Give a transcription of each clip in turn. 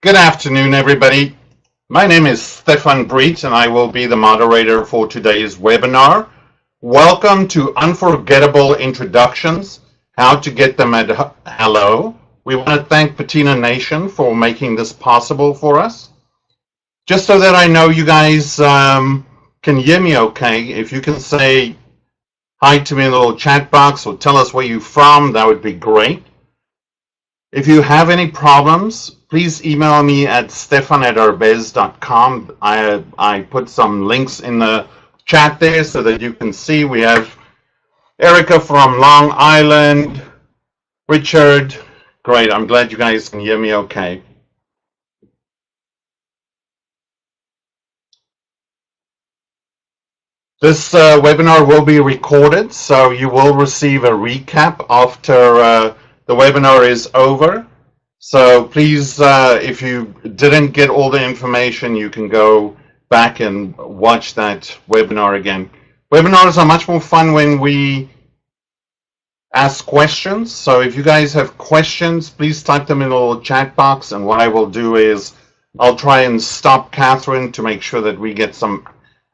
Good afternoon, everybody. My name is Stefan Breet, and I will be the moderator for today's webinar. Welcome to Unforgettable Introductions, How to Get Them at Hello. We want to thank Patina Nation for making this possible for us. Just so that I know you guys can hear me okay, if you can say hi to me in the little chat box or tell us where you're from, that would be great. If you have any problems, please email me at stefan@arbez.com. I put some links in the chat there so that you can see. We have Erica from Long Island, Richard. Great, I'm glad you guys can hear me okay. This webinar will be recorded, so you will receive a recap after the webinar is over. So please, if you didn't get all the information, you can go back and watch that webinar again. Webinars are much more fun when we ask questions. So if you guys have questions, please type them in the little chat box. And what I will do is I'll try and stop Catherine to make sure that we get some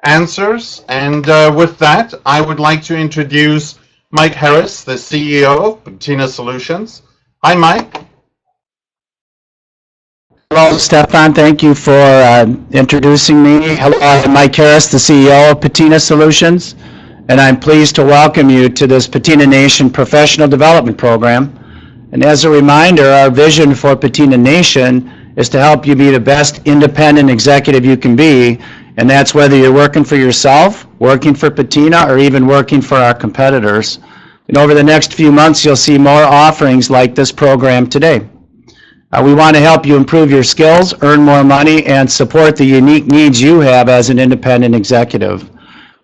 answers. And with that, I would like to introduce Mike Harris, the CEO of Patina Solutions. Hi, Mike. Hello, Stefan. Thank you for introducing me. Hello, I'm Mike Harris, the CEO of Patina Solutions, and I'm pleased to welcome you to this Patina Nation Professional Development Program. And as a reminder, our vision for Patina Nation is to help you be the best independent executive you can be, and that's whether you're working for yourself, working for Patina, or even working for our competitors. And over the next few months, you'll see more offerings like this program today. We want to help you improve your skills, earn more money, and support the unique needs you have as an independent executive.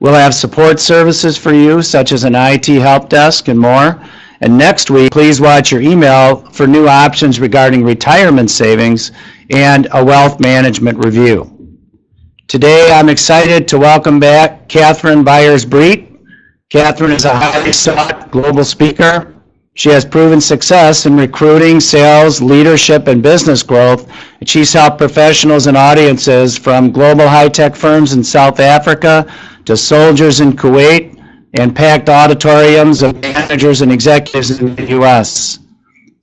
We'll have support services for you, such as an IT help desk and more. And next week, please watch your email for new options regarding retirement savings and a wealth management review. Today, I'm excited to welcome back Catherine Byers-Breet. Catherine is a highly sought global speaker. She has proven success in recruiting, sales, leadership, and business growth. And she's helped professionals and audiences from global high-tech firms in South Africa to soldiers in Kuwait and packed auditoriums of managers and executives in the U.S.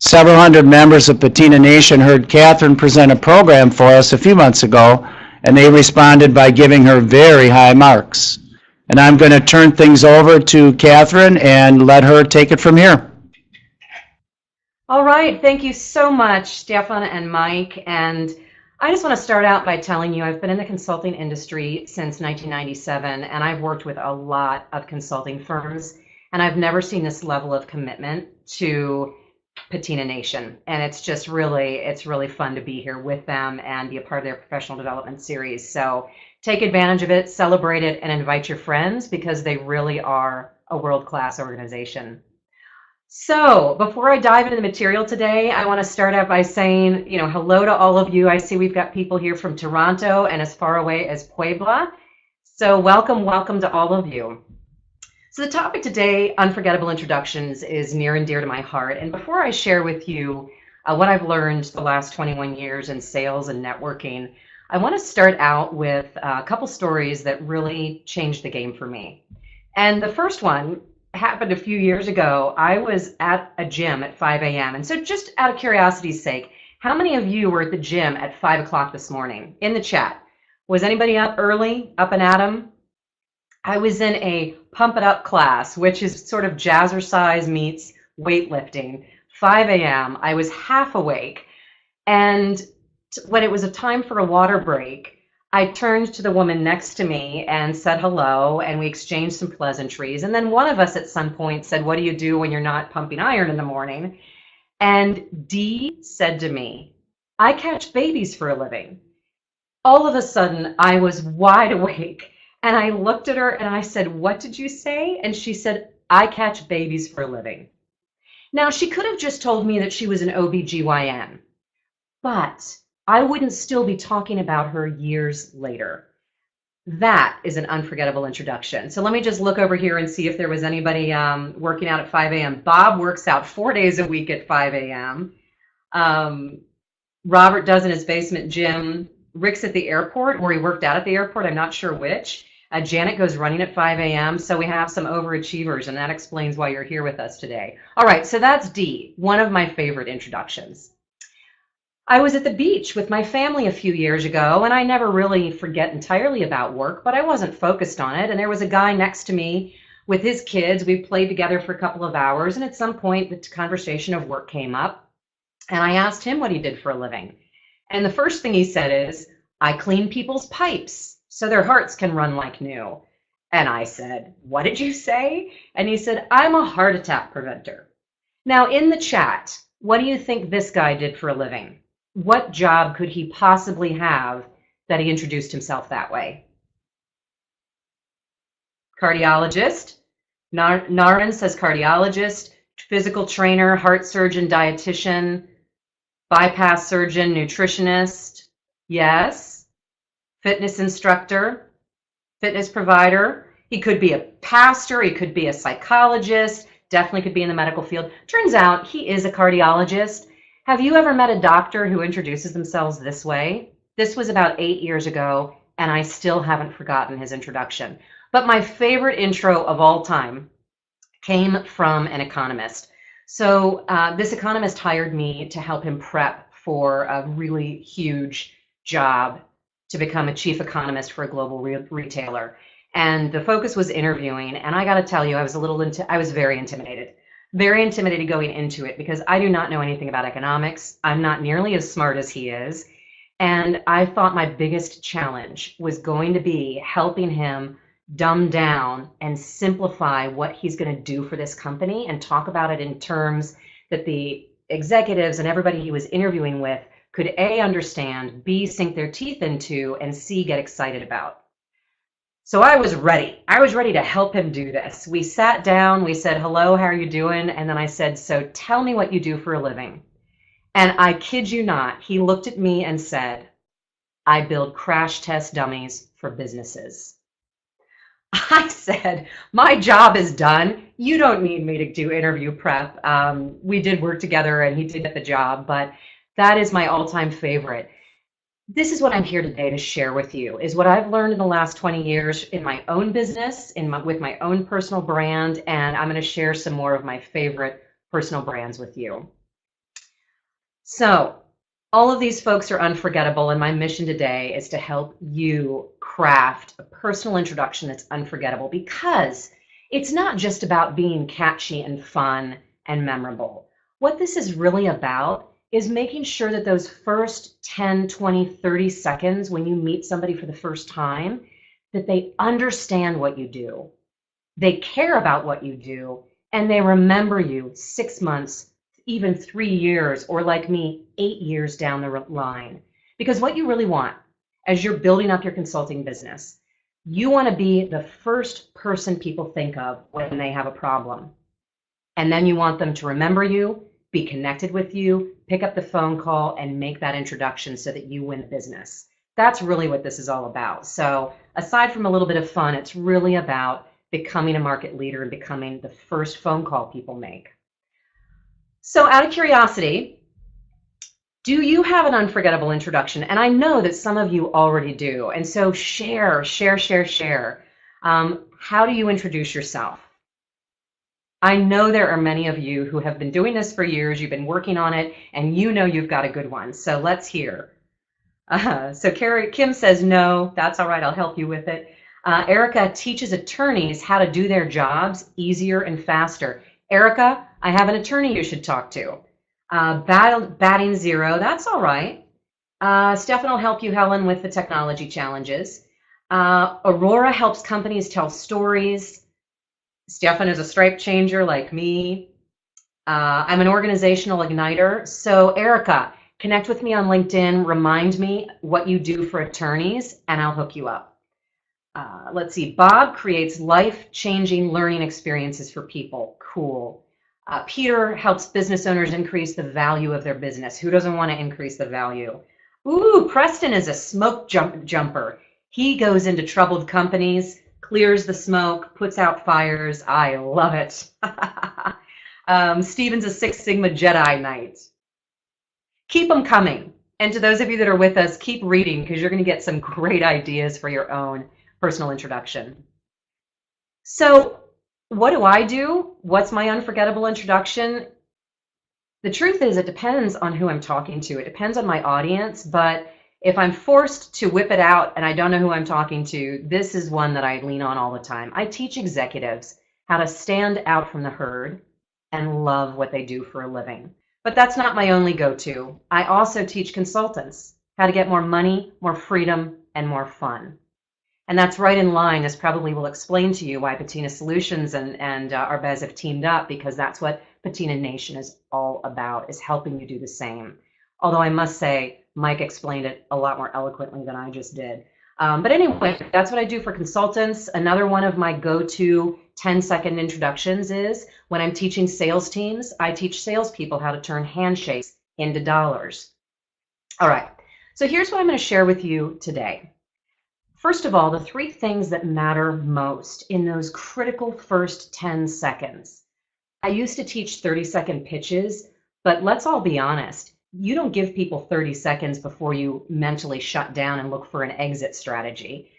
Several hundred members of Patina Nation heard Catherine present a program for us a few months ago, and they responded by giving her very high marks. And I'm going to turn things over to Catherine and let her take it from here. All right, thank you so much, Stefan and Mike. And I just want to start out by telling you I've been in the consulting industry since 1997, and I've worked with a lot of consulting firms, and I've never seen this level of commitment to Patina Nation. And it's really fun to be here with them and be a part of their professional development series. So take advantage of it, celebrate it, and invite your friends because they really are a world-class organization. So before I dive into the material today, I want to start out by saying, hello to all of you. I see we've got people here from Toronto and as far away as Puebla. So welcome to all of you. So the topic today, Unforgettable Introductions, is near and dear to my heart. And before I share with you what I've learned the last 21 years in sales and networking, I want to start out with a couple stories that really changed the game for me. And the first one happened a few years ago. I was at a gym at 5 a.m. And so just out of curiosity's sake, how many of you were at the gym at 5 o'clock this morning? In the chat. Was anybody up early, up and at 'em? I was in a pump it up class, which is sort of jazzercise meets weightlifting. 5 a.m. I was half awake. And when it was a time for a water break, I turned to the woman next to me and said hello, and we exchanged some pleasantries. And then one of us at some point said, "What do you do when you're not pumping iron in the morning?" And Dee said to me, "I catch babies for a living." All of a sudden, I was wide awake, and I looked at her and I said, "What did you say?" And she said, "I catch babies for a living." Now, she could have just told me that she was an OBGYN, but I wouldn't still be talking about her years later. That is an unforgettable introduction. So let me just look over here and see if there was anybody working out at 5 a.m. Bob works out 4 days a week at 5 a.m. Robert does in his basement gym. Rick's at the airport, or he worked out at the airport. I'm not sure which. Janet goes running at 5 a.m. So we have some overachievers, and that explains why you're here with us today. All right, so that's D, one of my favorite introductions. I was at the beach with my family a few years ago, and I never really forget entirely about work, but I wasn't focused on it. And there was a guy next to me with his kids. We played together for a couple of hours, and at some point, the conversation of work came up, and I asked him what he did for a living. And the first thing he said is, I clean people's pipes so their hearts can run like new. And I said, what did you say? And he said, I'm a heart attack preventer. Now, in the chat, what do you think this guy did for a living? What job could he possibly have that he introduced himself that way? Cardiologist. Naren says cardiologist, physical trainer, heart surgeon, dietitian, bypass surgeon, nutritionist. Yes. Fitness instructor, fitness provider. He could be a pastor. He could be a psychologist. Definitely could be in the medical field. Turns out he is a cardiologist. Have you ever met a doctor who introduces themselves this way? This was about 8 years ago, and I still haven't forgotten his introduction. But my favorite intro of all time came from an economist. So this economist hired me to help him prep for a really huge job to become a chief economist for a global retailer. And the focus was interviewing. And I got to tell you, I was very intimidated going into it because I do not know anything about economics. I'm not nearly as smart as he is. And I thought my biggest challenge was going to be helping him dumb down and simplify what he's going to do for this company and talk about it in terms that the executives and everybody he was interviewing with could A, understand, B, sink their teeth into, and C, get excited about. So I was ready. I was ready to help him do this. We sat down, we said, hello, how are you doing? And then I said, so tell me what you do for a living. And I kid you not, he looked at me and said, I build crash test dummies for businesses. I said, my job is done. You don't need me to do interview prep. We did work together and he did get the job, but that is my all-time favorite. This is what I'm here today to share with you, is what I've learned in the last 20 years in my own business, with my own personal brand, and I'm going to share some more of my favorite personal brands with you. So, all of these folks are unforgettable, and my mission today is to help you craft a personal introduction that's unforgettable, because it's not just about being catchy and fun and memorable. What this is really about is making sure that those first 10, 20, 30 seconds when you meet somebody for the first time, that they understand what you do, they care about what you do, and they remember you 6 months, even 3 years, or like me, 8 years down the line. Because what you really want as you're building up your consulting business, you want to be the first person people think of when they have a problem. And then you want them to remember you, be connected with you, pick up the phone call, and make that introduction so that you win business. That's really what this is all about. So aside from a little bit of fun, it's really about becoming a market leader and becoming the first phone call people make. So out of curiosity, do you have an unforgettable introduction? And I know that some of you already do. And so share. How do you introduce yourself? I know there are many of you who have been doing this for years. You've been working on it, and you know you've got a good one. So let's hear. So Kim says, no, that's all right. I'll help you with it. Erica teaches attorneys how to do their jobs easier and faster. Erica, I have an attorney you should talk to. Batting zero, that's all right. Stefan will help you, Helen, with the technology challenges. Aurora helps companies tell stories. Stefan is a stripe changer like me. I'm an organizational igniter. So Erica, connect with me on LinkedIn. Remind me what you do for attorneys, and I'll hook you up. Let's see. Bob creates life-changing learning experiences for people. Cool. Peter helps business owners increase the value of their business. Who doesn't want to increase the value? Ooh, Preston is a smoke jumper. He goes into troubled companies, clears the smoke, puts out fires. I love it. Steven's a Six Sigma Jedi Knight. Keep them coming. And to those of you that are with us, keep reading because you're going to get some great ideas for your own personal introduction. So, what do I do? What's my unforgettable introduction? The truth is, it depends on who I'm talking to. It depends on my audience, but if I'm forced to whip it out and I don't know who I'm talking to, this is one that I lean on all the time. I teach executives how to stand out from the herd and love what they do for a living. But that's not my only go-to. I also teach consultants how to get more money, more freedom, and more fun. And that's right in line. This probably will explain to you why Patina Solutions and Arbez have teamed up, because that's what Patina Nation is all about, is helping you do the same. Although I must say, Mike explained it a lot more eloquently than I just did. But anyway, that's what I do for consultants. Another one of my go-to 10-second introductions is when I'm teaching sales teams, I teach salespeople how to turn handshakes into dollars. All right, so here's what I'm going to share with you today. First of all, the three things that matter most in those critical first 10 seconds. I used to teach 30-second pitches, but let's all be honest. You don't give people 30 seconds before you mentally shut down and look for an exit strategy.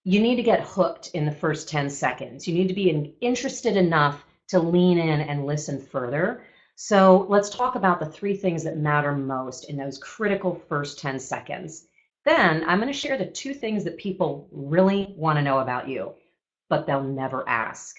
You need to get hooked in the first 10 seconds. You need to be interested enough to lean in and listen further. So let's talk about the three things that matter most in those critical first 10 seconds. Then I'm going to share the two things that people really want to know about you, but they'll never ask.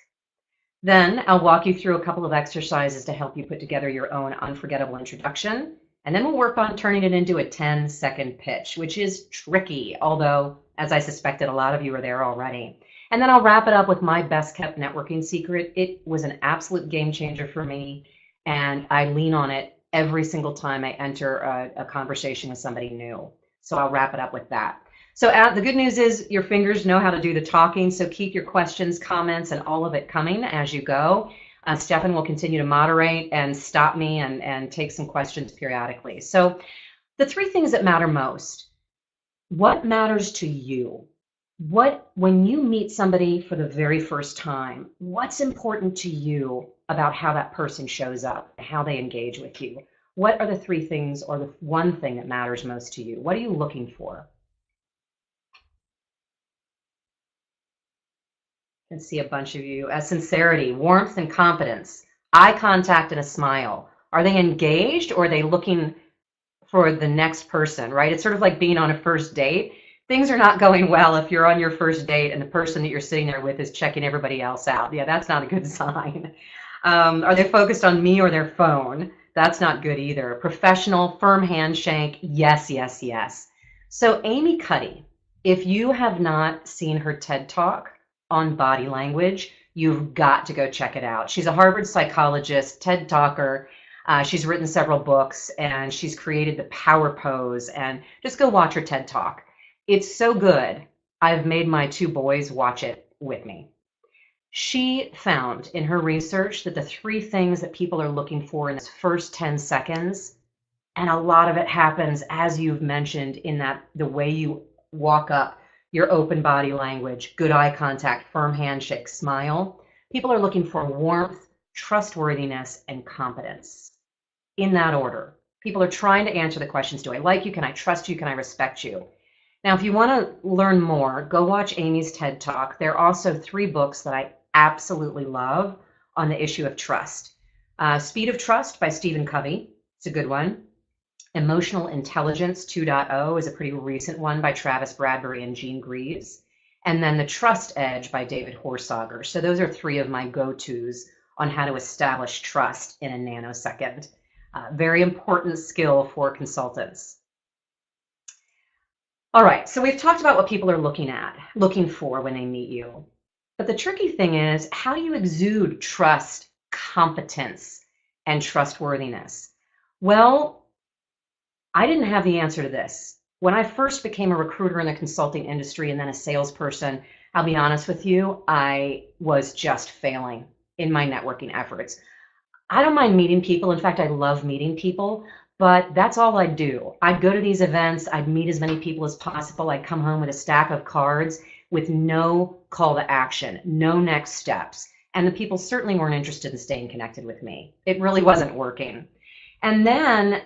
Then I'll walk you through a couple of exercises to help you put together your own unforgettable introduction. And then we'll work on turning it into a 10-second pitch, which is tricky, although, as I suspected, a lot of you are there already. And then I'll wrap it up with my best kept networking secret. It was an absolute game changer for me, and I lean on it every single time I enter a conversation with somebody new. So I'll wrap it up with that. So the good news is your fingers know how to do the talking, so keep your questions, comments, and all of it coming as you go. Stefan will continue to moderate and stop me and take some questions periodically. So the three things that matter most. What matters to you? When you meet somebody for the very first time, what's important to you about how that person shows up, how they engage with you? What are the three things or the one thing that matters most to you? What are you looking for? I can see a bunch of you. Sincerity, warmth, and confidence. Eye contact and a smile. Are they engaged, or are they looking for the next person, right? It's sort of like being on a first date. Things are not going well if you're on your first date and the person that you're sitting there with is checking everybody else out. Yeah, that's not a good sign. Are they focused on me or their phone? That's not good either. Professional, firm handshake. Yes, yes, yes. So Amy Cuddy, if you have not seen her TED Talk on body language, you've got to go check it out. She's a Harvard psychologist, TED Talker. She's written several books, and she's created the power pose. And just go watch her TED Talk. It's so good. I've made my two boys watch it with me. She found in her research that the three things that people are looking for in the first 10 seconds, and a lot of it happens, as you've mentioned, in that the way you walk up, your open body language, good eye contact, firm handshake, smile. People are looking for warmth, trustworthiness, and competence. In that order. People are trying to answer the questions, do I like you? Can I trust you? Can I respect you? Now, if you want to learn more, go watch Amy's TED Talk. There are also 3 books that I absolutely love on the issue of trust. Speed of Trust by Stephen Covey. It's a good one. Emotional Intelligence 2.0 is a pretty recent one by Travis Bradbury and Jean Greaves. And then The Trust Edge by David Horsager. So those are 3 of my go-tos on how to establish trust in a nanosecond. Very important skill for consultants. All right, so we've talked about what people are looking for when they meet you. But the tricky thing is, how do you exude trust, competence, and trustworthiness? Well, I didn't have the answer to this. When I first became a recruiter in the consulting industry and then a salesperson, I'll be honest with you, I was just failing in my networking efforts. I don't mind meeting people. In fact, I love meeting people, but that's all I'd do. I'd go to these events. I'd meet as many people as possible. I'd come home with a stack of cards with no call to action, no next steps. And the people certainly weren't interested in staying connected with me. It really wasn't working. And then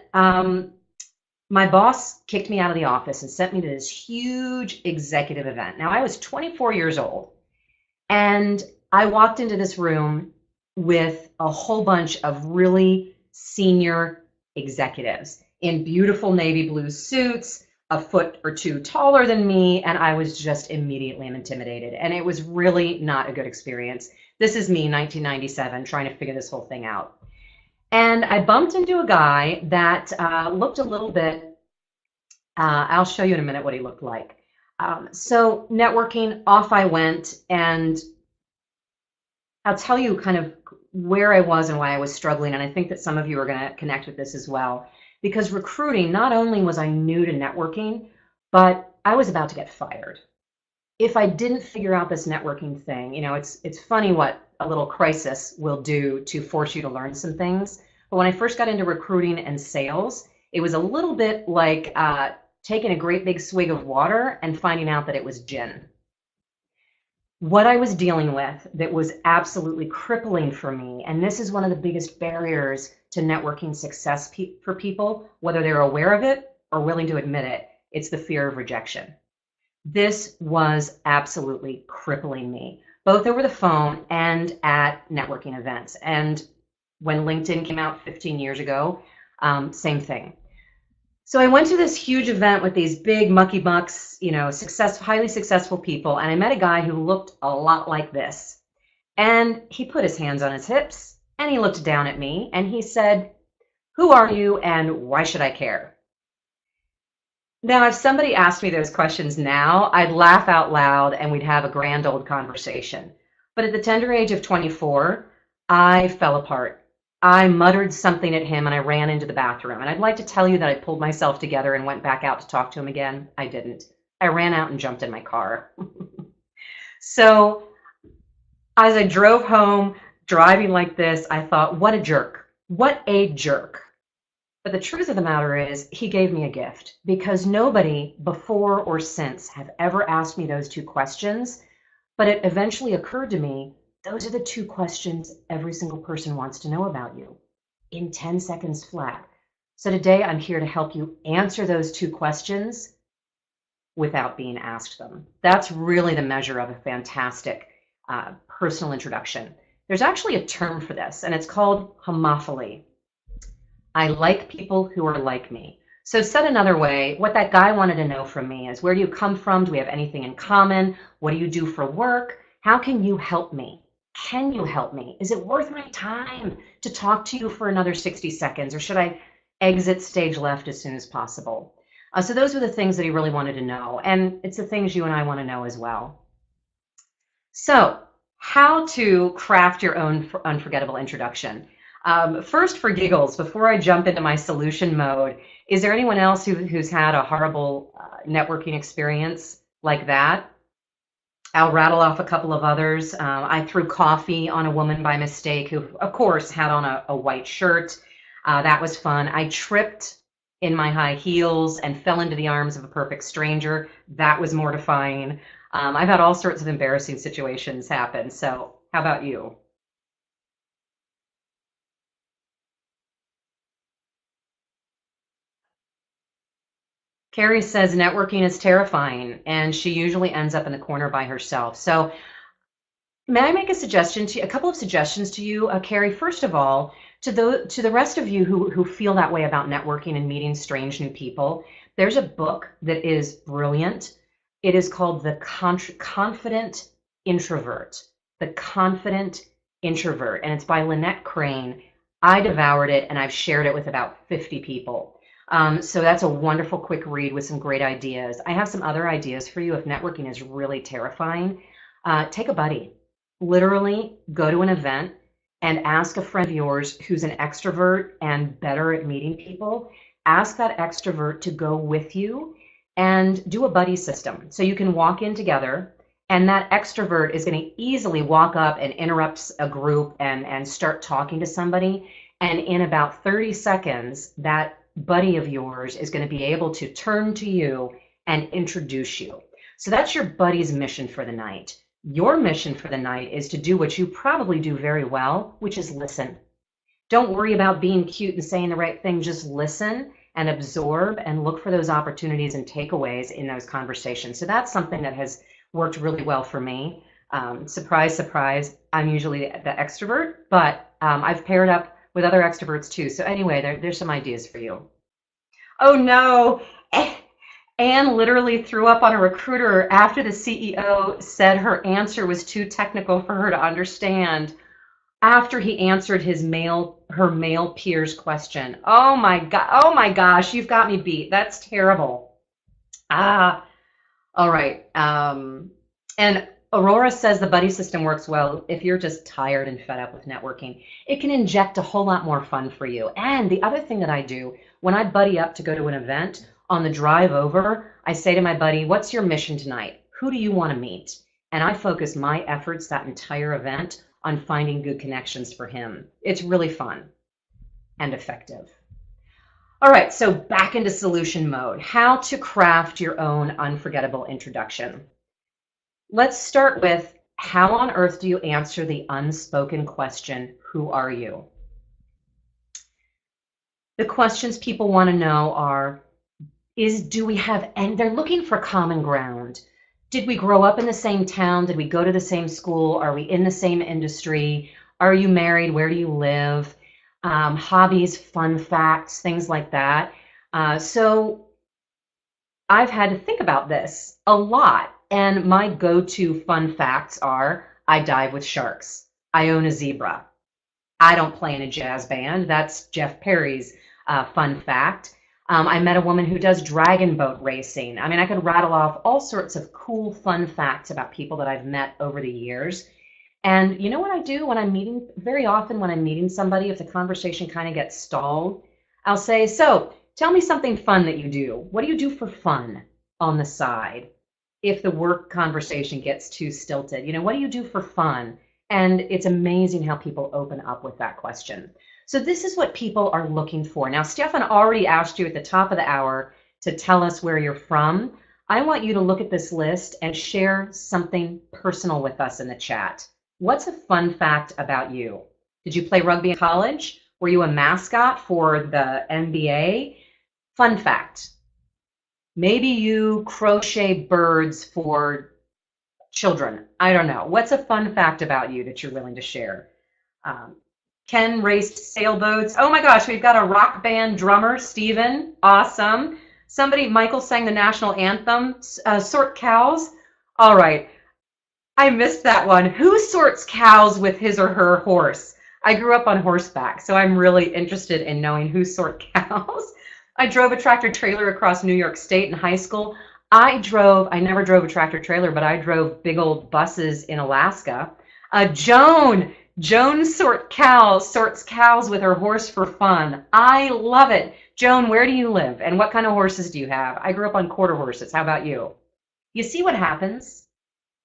My boss kicked me out of the office and sent me to this huge executive event. Now, I was 24 years old, and I walked into this room with a whole bunch of really senior executives in beautiful navy blue suits, a foot or two taller than me, and I was just immediately intimidated. And it was really not a good experience. This is me, 1997, trying to figure this whole thing out. And I bumped into a guy that looked a little bit, I'll show you in a minute what he looked like. So networking, off I went, and I'll tell you kind of where I was and why I was struggling. And I think that some of you are going to connect with this as well. Because recruiting, not only was I new to networking, but I was about to get fired. If I didn't figure out this networking thing, you know, it's funny what a little crisis will do to force you to learn some things. But when I first got into recruiting and sales, it was a little bit like taking a great big swig of water and finding out that it was gin. What I was dealing with that was absolutely crippling for me, and this is one of the biggest barriers to networking success for people, whether they're aware of it or willing to admit it, it's the fear of rejection. This was absolutely crippling me, both over the phone and at networking events. And when LinkedIn came out 15 years ago, same thing. So I went to this huge event with these big mucky bucks, you know, highly successful people, and I met a guy who looked a lot like this. And he put his hands on his hips, and he looked down at me, and he said, "Who are you, and why should I care?" Now, if somebody asked me those questions now, I'd laugh out loud, and we'd have a grand old conversation. But at the tender age of 24, I fell apart. I muttered something at him and I ran into the bathroom. And I'd like to tell you that I pulled myself together and went back out to talk to him again. I didn't. I ran out and jumped in my car. So as I drove home, driving like this, I thought, what a jerk. What a jerk. But the truth of the matter is, he gave me a gift, because nobody before or since have ever asked me those two questions. But it eventually occurred to me, those are the two questions every single person wants to know about you in 10 seconds flat. So today I'm here to help you answer those two questions without being asked them. That's really the measure of a fantastic personal introduction. There's actually a term for this, and it's called homophily. I like people who are like me. So said another way, what that guy wanted to know from me is, where do you come from? Do we have anything in common? What do you do for work? How can you help me? Can you help me? Is it worth my time to talk to you for another 60 seconds, or should I exit stage left as soon as possible? So those were the things that he really wanted to know, and it's the things you and I want to know as well. So how to craft your own unforgettable introduction. First, for giggles, before I jump into my solution mode, is there anyone else who's had a horrible networking experience like that? I'll rattle off a couple of others. I threw coffee on a woman by mistake who, of course, had on a white shirt. That was fun. I tripped in my high heels and fell into the arms of a perfect stranger. That was mortifying. I've had all sorts of embarrassing situations happen. So how about you? Carrie says networking is terrifying, and she usually ends up in the corner by herself. So may I make a suggestion to you, a couple of suggestions to you, Carrie? First of all, to the rest of you who feel that way about networking and meeting strange new people, there's a book that is brilliant. It is called The Confident Introvert. The Confident Introvert, and it's by Lynette Crane. I devoured it, and I've shared it with about 50 people. So that's a wonderful quick read with some great ideas. I have some other ideas for you if networking is really terrifying. Take a buddy. Literally go to an event and ask a friend of yours who's an extrovert and better at meeting people. Ask that extrovert to go with you and do a buddy system. So you can walk in together, and that extrovert is going to easily walk up and interrupt a group and start talking to somebody. And in about 30 seconds, that buddy of yours is going to be able to turn to you and introduce you. So that's your buddy's mission for the night. Your mission for the night is to do what you probably do very well, which is listen. Don't worry about being cute and saying the right thing. Just listen and absorb and look for those opportunities and takeaways in those conversations. So that's something that has worked really well for me. Surprise, surprise, I'm usually the extrovert, but I've paired up with other extroverts too. So anyway, there's some ideas for you. Oh no, Anne literally threw up on a recruiter after the CEO said her answer was too technical for her to understand after he answered her male peer's question. Oh my God, oh my gosh, you've got me beat. That's terrible. Ah, all right. And Aurora says the buddy system works well if you're just tired and fed up with networking. It can inject a whole lot more fun for you. And the other thing that I do when I buddy up to go to an event, on the drive over, I say to my buddy, what's your mission tonight? Who do you want to meet? And I focus my efforts that entire event on finding good connections for him. It's really fun and effective. All right, so back into solution mode. How to craft your own unforgettable introduction. Let's start with, how on earth do you answer the unspoken question, who are you? The questions people want to know are, do we have, and they're looking for common ground. Did we grow up in the same town? Did we go to the same school? Are we in the same industry? Are you married? Where do you live? Hobbies, fun facts, things like that. So I've had to think about this a lot. And my go-to fun facts are, I dive with sharks. I own a zebra. I don't play in a jazz band. That's Jeff Perry's fun fact. I met a woman who does dragon boat racing. I mean, I could rattle off all sorts of cool, fun facts about people that I've met over the years. And you know what I do when I'm meeting, very often when I'm meeting somebody, if the conversation kind of gets stalled, I'll say, so tell me something fun that you do. What do you do for fun on the side? If the work conversation gets too stilted, you know, what do you do for fun? And it's amazing how people open up with that question. So this is what people are looking for. Now, Stefan already asked you at the top of the hour to tell us where you're from. I want you to look at this list and share something personal with us in the chat. What's a fun fact about you? Did you play rugby in college? Were you a mascot for the NBA? Fun fact. Maybe you crochet birds for children. I don't know. What's a fun fact about you that you're willing to share? Ken raced sailboats. Oh my gosh, we've got a rock band drummer, Steven. Awesome. Somebody, Michael sang the national anthem. Sort cows. All right. I missed that one. Who sorts cows with his or her horse? I grew up on horseback, so I'm really interested in knowing who sort cows. I drove a tractor trailer across New York State in high school. I never drove a tractor trailer, but I drove big old buses in Alaska. Joan sorts cows with her horse for fun. I love it. Joan, where do you live? And what kind of horses do you have? I grew up on quarter horses. How about you? You see what happens?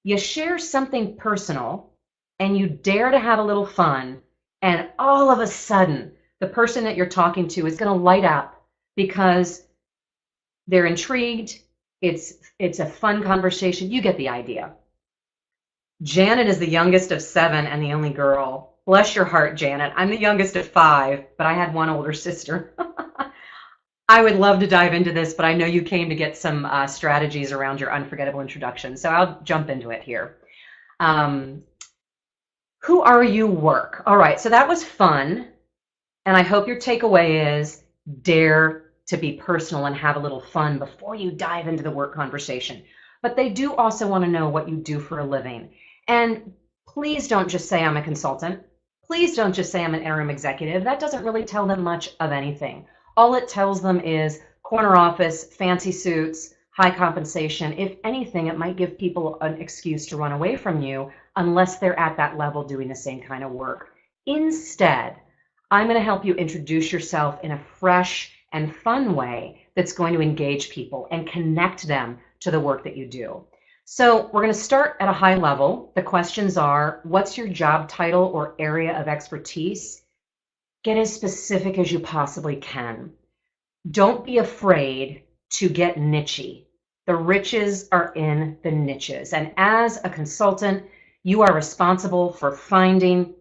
You share something personal and you dare to have a little fun, and all of a sudden, the person that you're talking to is going to light up because they're intrigued. It's a fun conversation. You get the idea. Janet is the youngest of 7 and the only girl. Bless your heart, Janet. I'm the youngest of 5, but I had one older sister. I would love to dive into this, but I know you came to get some strategies around your unforgettable introduction, so I'll jump into it here. Who are you work? All right, so that was fun, and I hope your takeaway is dare to be personal and have a little fun before you dive into the work conversation. But they do also want to know what you do for a living. And please don't just say I'm a consultant. Please don't just say I'm an interim executive. That doesn't really tell them much of anything. All it tells them is corner office, fancy suits, high compensation. If anything, it might give people an excuse to run away from you unless they're at that level doing the same kind of work. Instead, I'm going to help you introduce yourself in a fresh and fun way that's going to engage people and connect them to the work that you do. So we're going to start at a high level. The questions are, what's your job title or area of expertise? Get as specific as you possibly can. Don't be afraid to get nichey. The riches are in the niches. And as a consultant, you are responsible for finding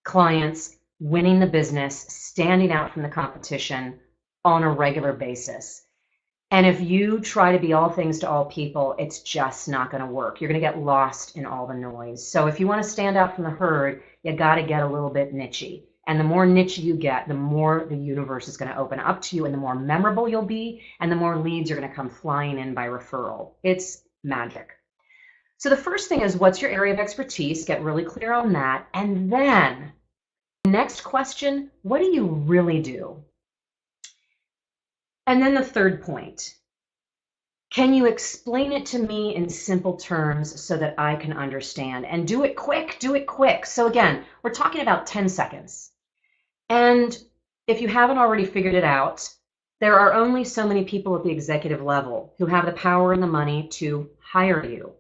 clients, winning the business, standing out from the competition, on a regular basis. And if you try to be all things to all people, it's just not going to work. You're going to get lost in all the noise. So if you want to stand out from the herd, you got to get a little bit nichey. And the more niche you get, the more the universe is going to open up to you, and the more memorable you'll be, and the more leads are going to come flying in by referral. It's magic. So the first thing is, what's your area of expertise? Get really clear on that. And then the next question, what do you really do? And then the third point, can you explain it to me in simple terms so that I can understand? And do it quick, do it quick. So again, we're talking about 10 seconds. And if you haven't already figured it out, there are only so many people at the executive level who have the power and the money to hire you.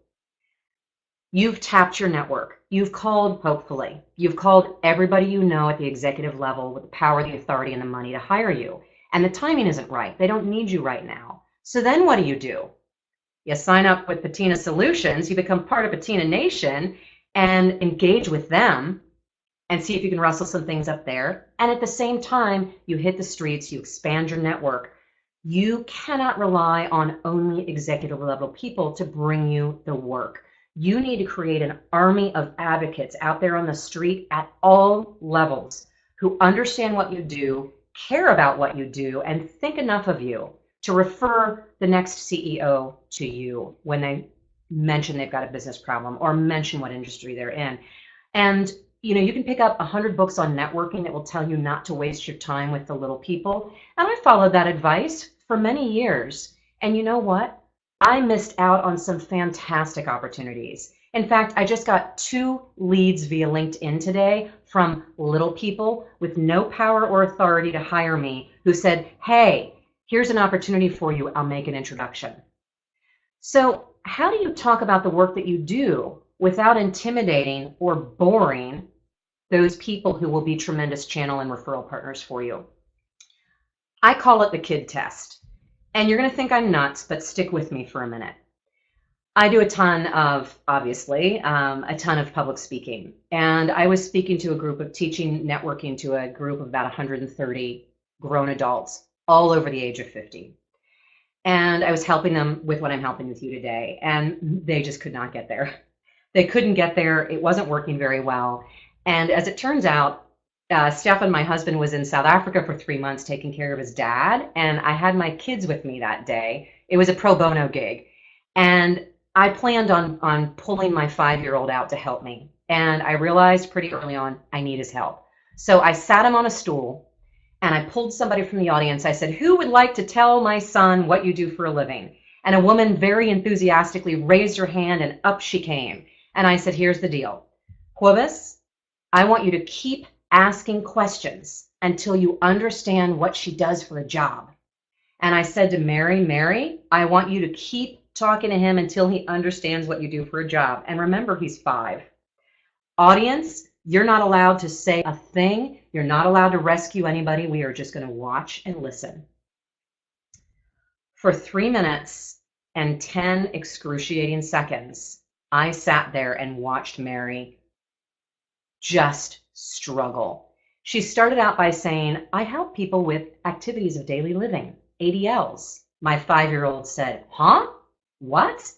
You've tapped your network. You've called, hopefully, you've called everybody you know at the executive level with the power, the authority, and the money to hire you. And the timing isn't right. They don't need you right now. So then what do? You sign up with Patina Solutions, you become part of Patina Nation, and engage with them and see if you can rustle some things up there. And at the same time, you hit the streets, you expand your network. You cannot rely on only executive level people to bring you the work. You need to create an army of advocates out there on the street at all levels who understand what you do, care about what you do, and think enough of you to refer the next CEO to you when they mention they've got a business problem or mention what industry they're in. And you can pick up 100 books on networking that will tell you not to waste your time with the little people. And I followed that advice for many years. And you know what? I missed out on some fantastic opportunities. In fact, I just got 2 leads via LinkedIn today from little people with no power or authority to hire me who said, hey, here's an opportunity for you. I'll make an introduction. So how do you talk about the work that you do without intimidating or boring those people who will be tremendous channel and referral partners for you? I call it the kid test. And you're going to think I'm nuts, but stick with me for a minute. I do a ton of, obviously, a ton of public speaking. And I was speaking to a group of teaching networking to a group of about 130 grown adults, all over the age of 50. And I was helping them with what I'm helping with you today. And they just could not get there. They couldn't get there. It wasn't working very well. And as it turns out, Stefan, my husband, was in South Africa for 3 months taking care of his dad, and I had my kids with me that day. It was a pro bono gig, and I planned on pulling my 5-year-old out to help me, and I realized pretty early on I need his help. So I sat him on a stool, and I pulled somebody from the audience. I said, who would like to tell my son what you do for a living? And a woman very enthusiastically raised her hand, and up she came. And I said, here's the deal. Quibus, I want you to keep asking questions until you understand what she does for a job. And I said to Mary, I want you to keep talking to him until he understands what you do for a job. And remember, he's 5. Audience, you're not allowed to say a thing. You're not allowed to rescue anybody. We are just going to watch and listen. For 3 minutes and 10 excruciating seconds, I sat there and watched Mary just struggle. She started out by saying, I help people with activities of daily living, ADLs. My 5-year-old said, huh? What?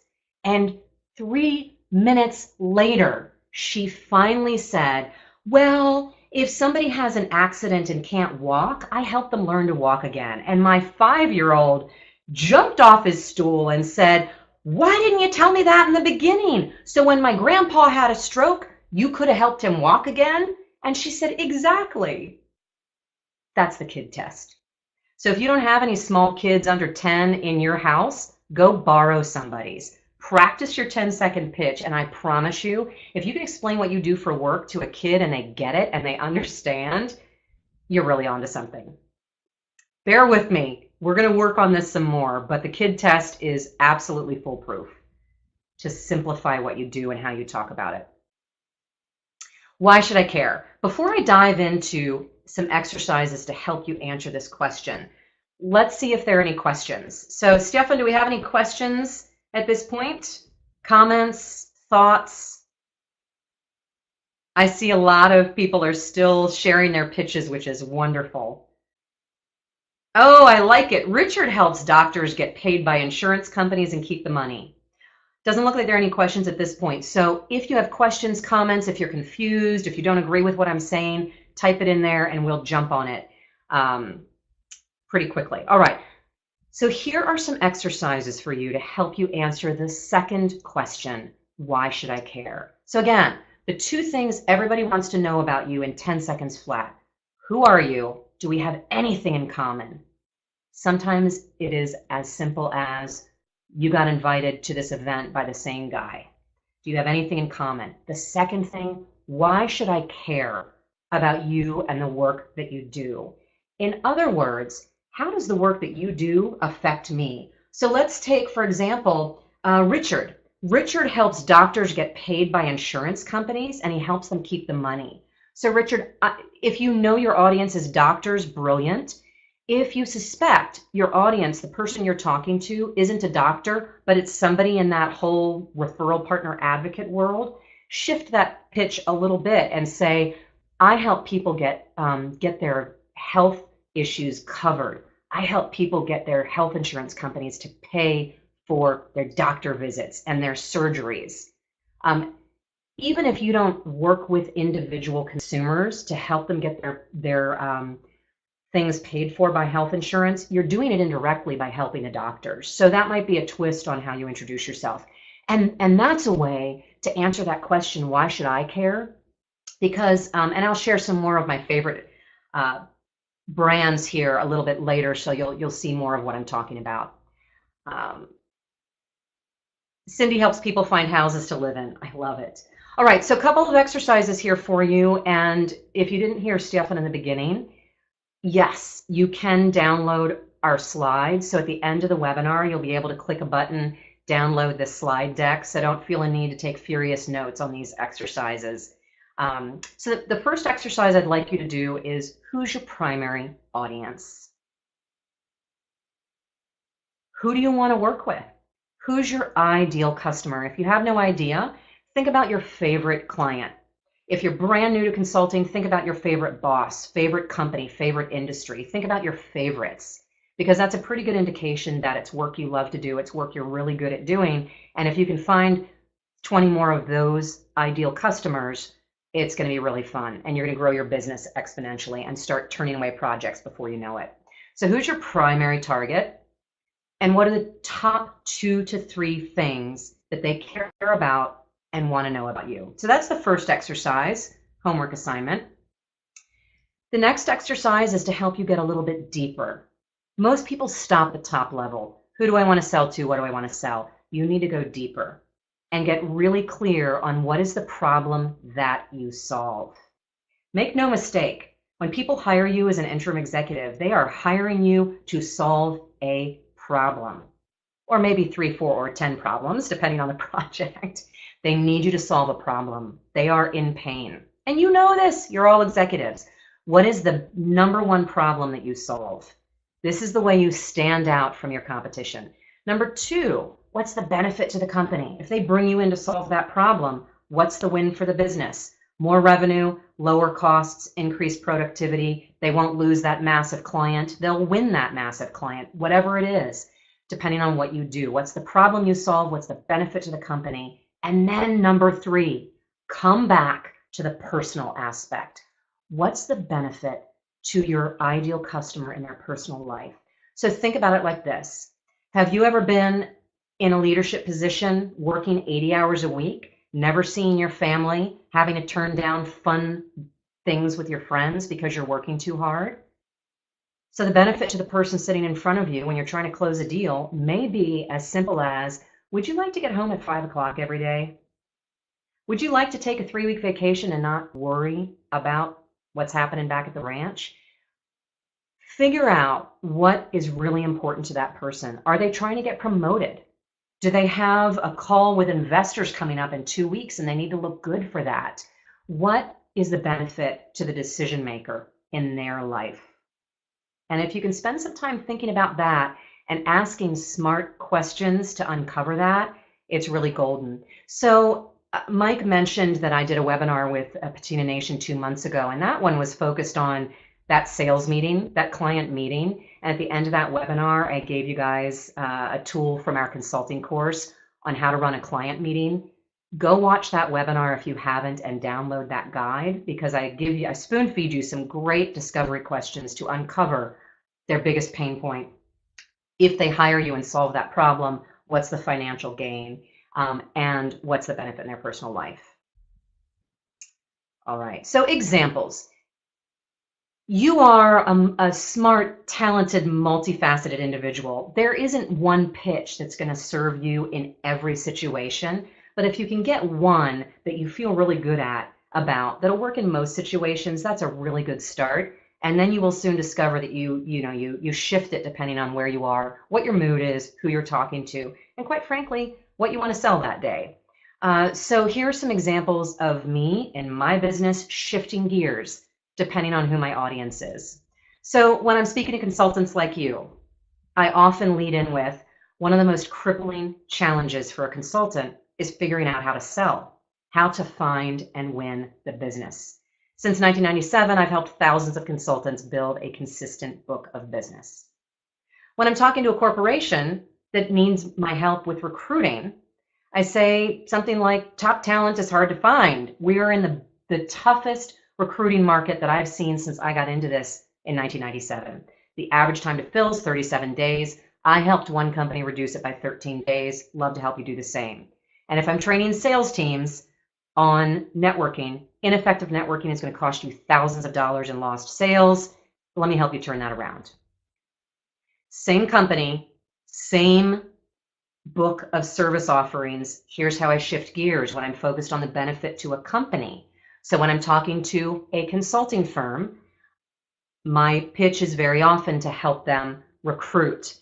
And 3 minutes later, she finally said, well, if somebody has an accident and can't walk, I help them learn to walk again. And my 5-year-old jumped off his stool and said, why didn't you tell me that in the beginning? So when my grandpa had a stroke, you could have helped him walk again? And she said, exactly. That's the kid test. So if you don't have any small kids under 10 in your house, go borrow somebody's. Practice your 10-second pitch, and I promise you, if you can explain what you do for work to a kid and they get it and they understand, you're really onto something. Bear with me. We're going to work on this some more, but the kid test is absolutely foolproof to simplify what you do and how you talk about it. Why should I care? Before I dive into some exercises to help you answer this question, let's see if there are any questions. So, Stefan, do we have any questions at this point? Comments, thoughts? I see a lot of people are still sharing their pitches, which is wonderful. Oh, I like it. Richard helps doctors get paid by insurance companies and keep the money. Doesn't look like there are any questions at this point. So if you have questions, comments, if you're confused, if you don't agree with what I'm saying, type it in there and we'll jump on it pretty quickly. All right. So here are some exercises for you to help you answer the second question, why should I care? So again, the two things everybody wants to know about you in 10 seconds flat. Who are you? Do we have anything in common? Sometimes it is as simple as you got invited to this event by the same guy. Do you have anything in common? The second thing, why should I care about you and the work that you do? In other words, how does the work that you do affect me? So let's take, for example, Richard. Richard helps doctors get paid by insurance companies and he helps them keep the money. So Richard, if you know your audience is doctors, brilliant. If you suspect your audience, the person you're talking to, isn't a doctor, but it's somebody in that whole referral partner advocate world, shift that pitch a little bit and say, I help people get their health issues covered. I help people get their health insurance companies to pay for their doctor visits and their surgeries. Even if you don't work with individual consumers to help them get their things paid for by health insurance, you're doing it indirectly by helping the doctors. So that might be a twist on how you introduce yourself. And that's a way to answer that question, why should I care? Because, and I'll share some more of my favorite brands here a little bit later, so you'll see more of what I'm talking about. Cindy helps people find houses to live in. I love it. All right, so a couple of exercises here for you. And if you didn't hear Stefan in the beginning, yes, you can download our slides. So at the end of the webinar, you'll be able to click a button, download the slide deck. So don't feel a need to take furious notes on these exercises. So the first exercise I'd like you to do is, who's your primary audience? Who do you want to work with? Who's your ideal customer? If you have no idea, think about your favorite client. If you're brand new to consulting, think about your favorite boss, favorite company, favorite industry. Think about your favorites, because that's a pretty good indication that it's work you love to do. It's work you're really good at doing. And if you can find 20 more of those ideal customers, it's going to be really fun. And you're going to grow your business exponentially and start turning away projects before you know it. So who's your primary target? And what are the top 2 to 3 things that they care about and want to know about you? So that's the first exercise, homework assignment. The next exercise is to help you get a little bit deeper. Most people stop at top level. Who do I want to sell to? What do I want to sell? You need to go deeper and get really clear on what is the problem that you solve. Make no mistake, when people hire you as an interim executive, they are hiring you to solve a problem, or maybe 3, 4, or 10 problems, depending on the project. They need you to solve a problem. They are in pain. And you know this, you're all executives. What is the number 1 problem that you solve? This is the way you stand out from your competition. Number 2, what's the benefit to the company? If they bring you in to solve that problem, what's the win for the business? More revenue, lower costs, increased productivity. They won't lose that massive client. They'll win that massive client, whatever it is, depending on what you do. What's the problem you solve? What's the benefit to the company? And then number 3, come back to the personal aspect. What's the benefit to your ideal customer in their personal life? So think about it like this. Have you ever been in a leadership position, working 80 hours a week, never seeing your family, having to turn down fun things with your friends because you're working too hard? So the benefit to the person sitting in front of you when you're trying to close a deal may be as simple as, would you like to get home at 5 o'clock every day? Would you like to take a 3-week vacation and not worry about what's happening back at the ranch? Figure out what is really important to that person. Are they trying to get promoted? Do they have a call with investors coming up in 2 weeks and they need to look good for that? What is the benefit to the decision maker in their life? And if you can spend some time thinking about that and asking smart questions to uncover that, it's really golden. So Mike mentioned that I did a webinar with Patina Nation 2 months ago, and that one was focused on that sales meeting, that client meeting. And at the end of that webinar, I gave you guys a tool from our consulting course on how to run a client meeting. Go watch that webinar if you haven't and download that guide, because I spoon feed you some great discovery questions to uncover their biggest pain point. If they hire you and solve that problem, what's the financial gain, and what's the benefit in their personal life? All right, so examples. You are a smart, talented, multifaceted individual. There isn't one pitch that's going to serve you in every situation, but if you can get one that you feel really good that'll work in most situations, that's a really good start. And then you will soon discover that you shift it depending on where you are, what your mood is, who you're talking to, and quite frankly, what you want to sell that day. So here are some examples of me in my business shifting gears depending on who my audience is. So when I'm speaking to consultants like you, I often lead in with one of the most crippling challenges for a consultant is figuring out how to sell, how to find and win the business. Since 1997, I've helped thousands of consultants build a consistent book of business. When I'm talking to a corporation that needs my help with recruiting, I say something like, top talent is hard to find. We are in the toughest recruiting market that I've seen since I got into this in 1997. The average time to fill is 37 days. I helped one company reduce it by 13 days. Love to help you do the same. And if I'm training sales teams on networking, ineffective networking is going to cost you thousands of dollars in lost sales. Let me help you turn that around. Same company, same book of service offerings. Here's how I shift gears when I'm focused on the benefit to a company. So when I'm talking to a consulting firm, my pitch is very often to help them recruit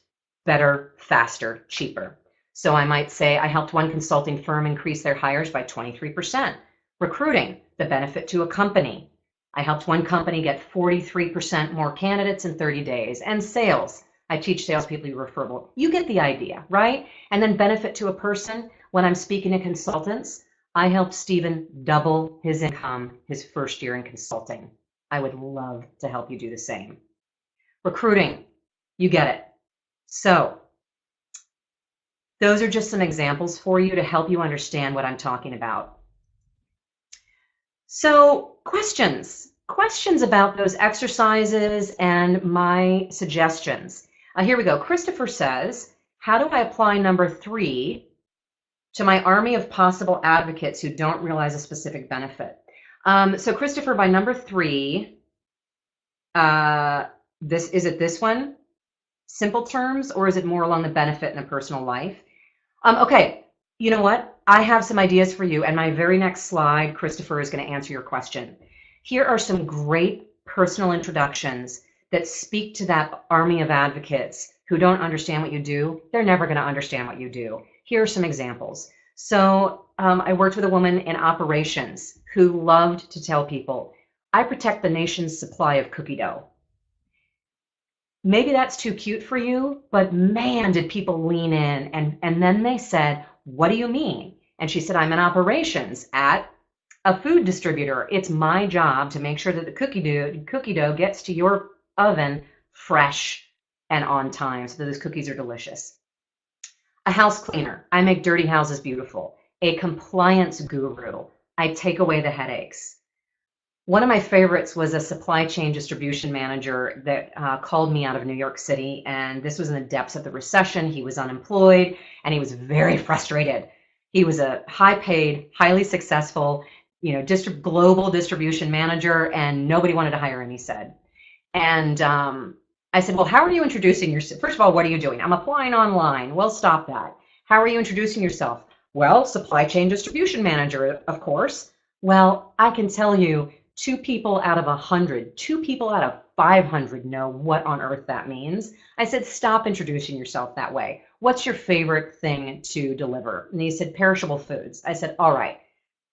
better, faster, cheaper. So I might say I helped one consulting firm increase their hires by 23%. Recruiting, the benefit to a company. I helped one company get 43% more candidates in 30 days. And sales, I teach salespeople to be referable. You get the idea, right? And then benefit to a person, when I'm speaking to consultants, I helped Stephen double his income his first year in consulting. I would love to help you do the same. Recruiting, you get it. So those are just some examples for you to help you understand what I'm talking about. So questions about those exercises and my suggestions. Here we go. Christopher says, how do I apply number 3 to my army of possible advocates who don't realize a specific benefit? So Christopher, by number 3, is it this one? Simple terms, or is it more along the benefit in the personal life? Okay, you know what? I have some ideas for you, and my very next slide, Christopher, is going to answer your question. Here are some great personal introductions that speak to that army of advocates who don't understand what you do. They're never going to understand what you do. Here are some examples. So I worked with a woman in operations who loved to tell people, I protect the nation's supply of cookie dough. Maybe that's too cute for you, but man, did people lean in. And then they said, what do you mean? And she said, I'm in operations at a food distributor. It's my job to make sure that the cookie dough gets to your oven fresh and on time so that those cookies are delicious. A house cleaner. I make dirty houses beautiful. A compliance guru. I take away the headaches. One of my favorites was a supply chain distribution manager that called me out of New York City, and this was in the depths of the recession. He was unemployed, and he was very frustrated. He was a high-paid, highly successful, global distribution manager, and nobody wanted to hire him, he said. And I said, well, how are you introducing yourself? First of all, what are you doing? I'm applying online. Well, stop that. How are you introducing yourself? Well, supply chain distribution manager, of course. Well, I can tell you, 2 people out of 100, 2 people out of 500 know what on earth that means. I said, stop introducing yourself that way. What's your favorite thing to deliver? And he said, perishable foods. I said, all right.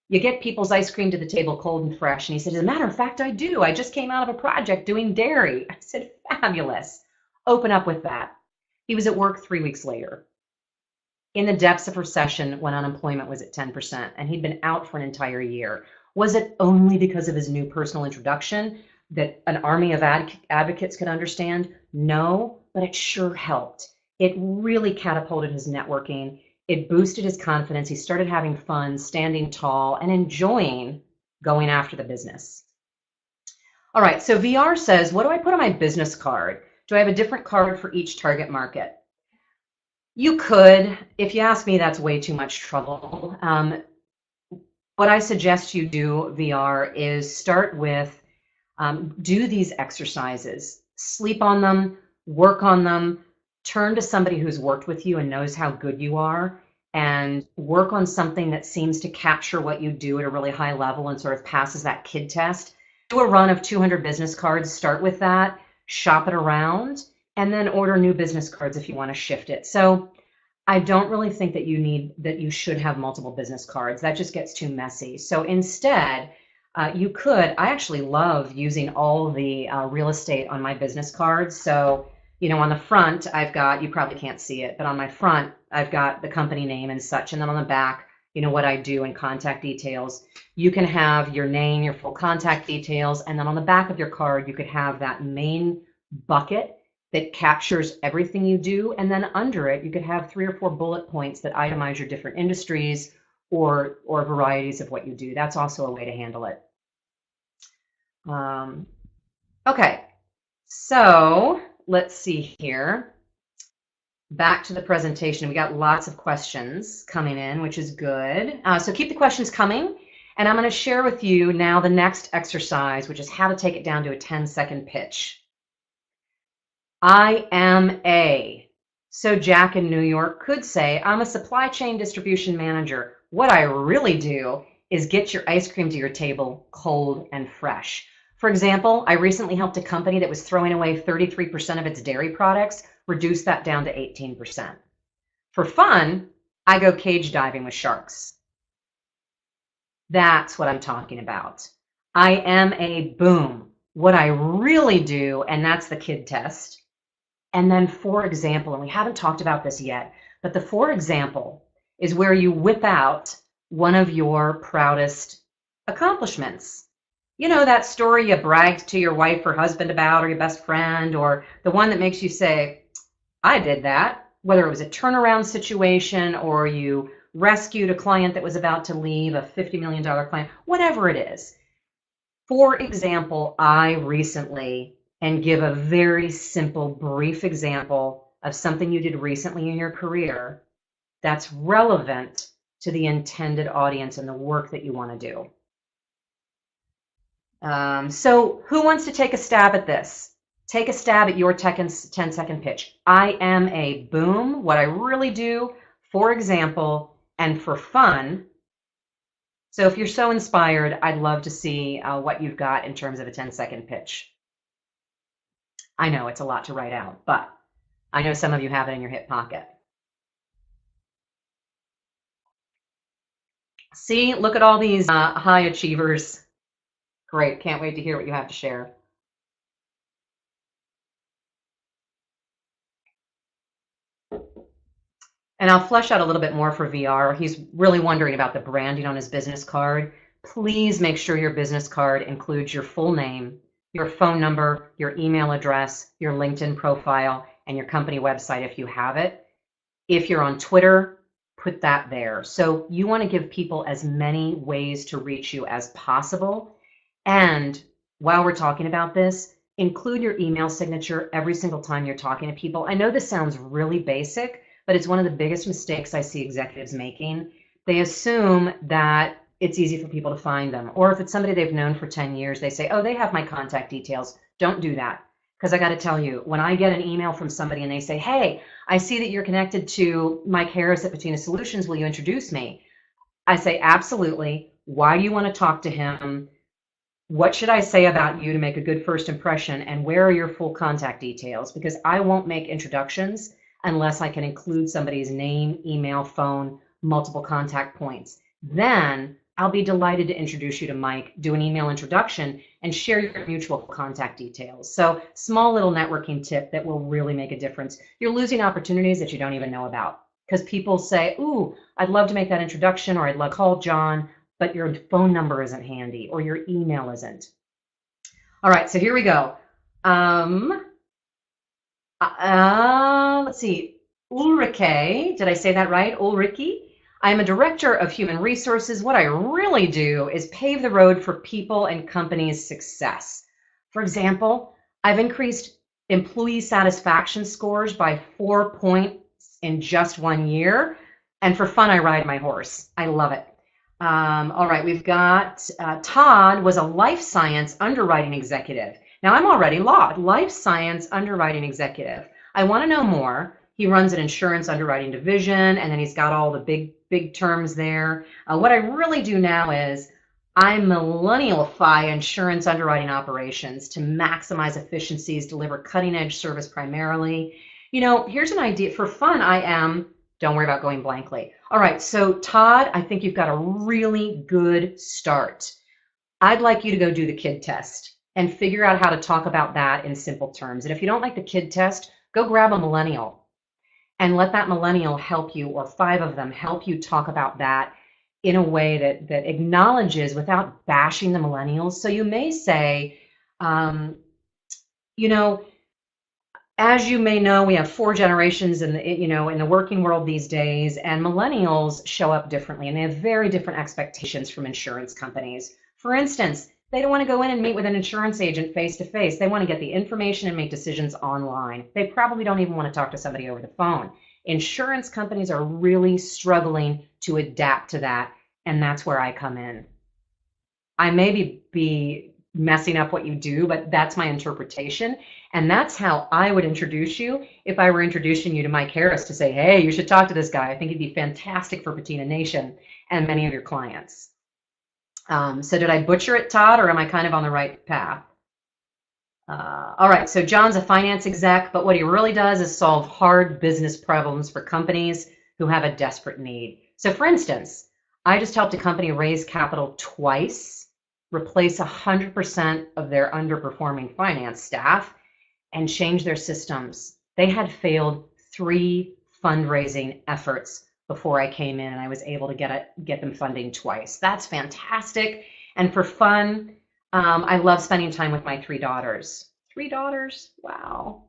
You get people's ice cream to the table cold and fresh. And he said, as a matter of fact, I do. I just came out of a project doing dairy. I said, fabulous. Open up with that. He was at work 3 weeks later, in the depths of recession when unemployment was at 10%, and he'd been out for an entire year. Was it only because of his new personal introduction? that an army of advocates could understand? No, but it sure helped. It really catapulted his networking. It boosted his confidence. He started having fun, standing tall, and enjoying going after the business. All right, so VR says, what do I put on my business card? Do I have a different card for each target market? You could. If you ask me, that's way too much trouble. What I suggest you do, VR, is start with do these exercises, sleep on them, work on them, turn to somebody who's worked with you and knows how good you are, and work on something that seems to capture what you do at a really high level and sort of passes that kid test. Do a run of 200 business cards, start with that, shop it around, and then order new business cards if you want to shift it. So I don't really think that you should have multiple business cards. That just gets too messy. So instead, you could. I actually love using all the real estate on my business cards. So, on the front, I've got, you probably can't see it, but on my front, I've got the company name and such. And then on the back, what I do and contact details. You can have your name, your full contact details. And then on the back of your card, you could have that main bucket that captures everything you do. And then under it, you could have 3 or 4 bullet points that itemize your different industries or varieties of what you do. That's also a way to handle it. Okay, so let's see here. Back to the presentation. We got lots of questions coming in, which is good. So keep the questions coming. And I'm going to share with you now the next exercise, which is how to take it down to a 10-second pitch. I am a. So Jack in New York could say, I'm a supply chain distribution manager. What I really do is get your ice cream to your table cold and fresh. For example, I recently helped a company that was throwing away 33% of its dairy products, reduce that down to 18%. For fun, I go cage diving with sharks. That's what I'm talking about. I am a boom. What I really do, and that's the kid test. And then for example, and we haven't talked about this yet, but the for example is where you whip out one of your proudest accomplishments. That story you bragged to your wife or husband about, or your best friend, or the one that makes you say, I did that, whether it was a turnaround situation or you rescued a client that was about to leave, a $50 million client, whatever it is. For example, I recently, and give a very simple, brief example of something you did recently in your career that's relevant to the intended audience and the work that you want to do. So who wants to take a stab at this? Take a stab at your 10-second pitch. I am a boom, what I really do, for example, and for fun. So if you're so inspired, I'd love to see what you've got in terms of a 10-second pitch. I know it's a lot to write out, but I know some of you have it in your hip pocket. See, look at all these high achievers. Great, can't wait to hear what you have to share. And I'll flesh out a little bit more for VR. He's really wondering about the branding on his business card. Please make sure your business card includes your full name, your phone number, your email address, your LinkedIn profile, and your company website if you have it. If you're on Twitter, put that there. So you want to give people as many ways to reach you as possible. And while we're talking about this, include your email signature every single time you're talking to people. I know this sounds really basic, but it's one of the biggest mistakes I see executives making. They assume that it's easy for people to find them. Or if it's somebody they've known for 10 years, they say, oh, they have my contact details. Don't do that. Because I got to tell you, when I get an email from somebody and they say, hey, I see that you're connected to Mike Harris at Patina Solutions. Will you introduce me? I say, absolutely. Why do you want to talk to him? What should I say about you to make a good first impression? And where are your full contact details? Because I won't make introductions unless I can include somebody's name, email, phone, multiple contact points. Then I'll be delighted to introduce you to Mike, do an email introduction, and share your mutual contact details. So small little networking tip that will really make a difference. You're losing opportunities that you don't even know about because people say, ooh, I'd love to make that introduction, or I'd love to call John, but your phone number isn't handy or your email isn't. All right, so here we go. Let's see. Ulrike, did I say that right? Ulrike. I am a director of human resources. What I really do is pave the road for people and companies' success. For example, I've increased employee satisfaction scores by 4 points in just 1 year. And for fun, I ride my horse. I love it. All right, we've got Todd was a life science underwriting executive. Now I'm already law, life science underwriting executive. I want to know more. He runs an insurance underwriting division, and then he's got all the big terms there. What I really do now is I millennialify insurance underwriting operations to maximize efficiencies, deliver cutting edge service primarily. You know, here's an idea for fun. Don't worry about going blankly. All right, so Todd, I think you've got a really good start. I'd like you to go do the kid test and figure out how to talk about that in simple terms. And if you don't like the kid test, go grab a millennial and let that millennial help you, or 5 of them help you talk about that in a way that acknowledges without bashing the millennials. So you may say, you know, as you may know, we have 4 generations in the working world these days, and millennials show up differently, and they have very different expectations from insurance companies. For instance, they don't want to go in and meet with an insurance agent face to face. They want to get the information and make decisions online. They probably don't even want to talk to somebody over the phone. Insurance companies are really struggling to adapt to that, and that's where I come in. I may be messing up what you do, but that's my interpretation. And that's how I would introduce you if I were introducing you to Mike Harris, to say, hey, you should talk to this guy. I think he'd be fantastic for Patina Nation and many of your clients. So did I butcher it, Todd, or am I kind of on the right path? All right, so John's a finance exec, but what he really does is solve hard business problems for companies who have a desperate need. So for instance, I just helped a company raise capital twice, replace 100% of their underperforming finance staff, and change their systems. They had failed 3 fundraising efforts before I came in, and I was able to get them funding twice. That's fantastic. And for fun, I love spending time with my 3 daughters. 3 daughters? Wow.